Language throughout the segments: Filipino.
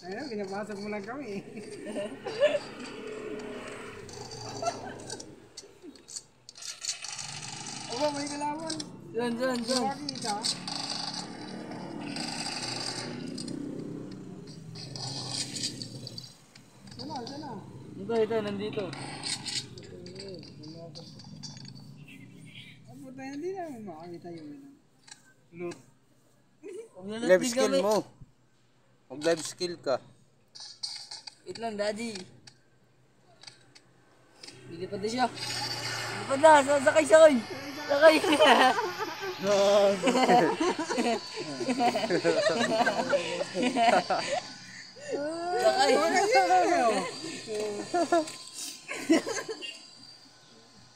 Ayun, binabasag mo lang kami. Aba, may kalaman. Diyan. Makakita. Sana. Ito, nandito. Ang puta, hindi namin makakita yung loot. Live skill mo. Mag-live skill ka. Wait lang, daddy. Lilipad na siya. Lilipad na, sakay. Sakay.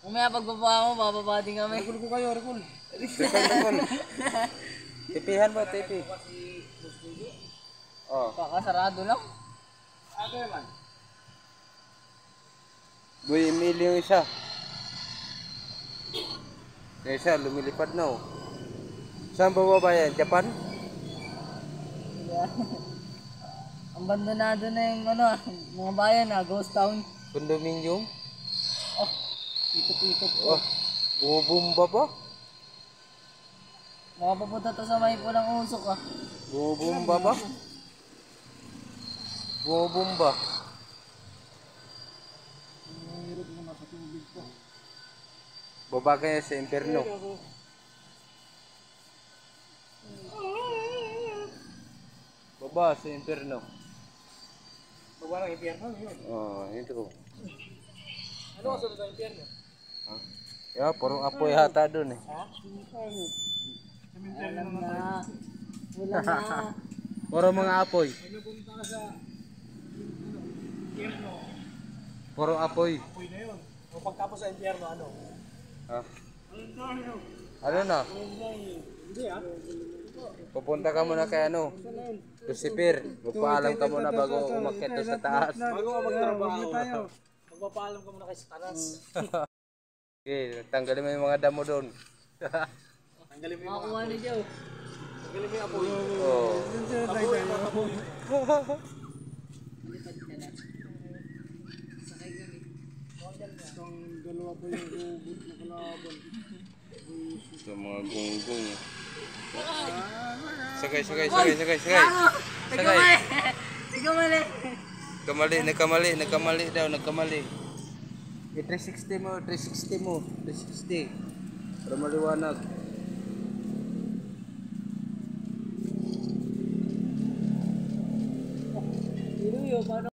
Mamaya pagbaba mo, bababa din kami. Recall ko kayo, recall. Tipihan mo, tipi. Oh. Kakasarado lang. Ano naman? Boy, email yung isa. Yung isa, lumilipad na oh. Saan bababa yan? Japan? Ang bandonado na yung mga bayan ghost town. Condominium? Oh, ikot-ikot po. Oh, bumubumba ba? Makapapunta to sa may pulang usok Bumubumba ba? Bumubumba. Baba kaya sa imperno. Baba sa imperno. Baba ng impyerno yun. Oh, ito. Ano ang sunod ng impyerno? Yeah, puro apoy hata dun eh. Ha? Wala na. Wala na. Puro mga apoy. Pag napunta ka sa impyerno, Puro apoy. apoy na yun. O pagtapos sa impyerno, ano? Ha? Anong tayo? Ano na? Hindi ah. Pupunta ka muna kay ano? Lucifer. Magpaalam ka muna bago umakyat doon sa taas. Bago ka magtrabaho. Magpapaalam ka muna kay Satanas. Okay, tanggalin mo yung mga damo doon. Tanggalin mo yung mga Makakuha ni Joe. Tanggalin mo yung apoy. Oh. Apoy, apoy. Lipad ka na. Sakay kami. Itong dalawa po yung ubod na kalaban. Ito mga gonggong. Sakay. Sige mali. Nagkamali. 360 mo. 360. Para maliwanag. Iruyo, paano?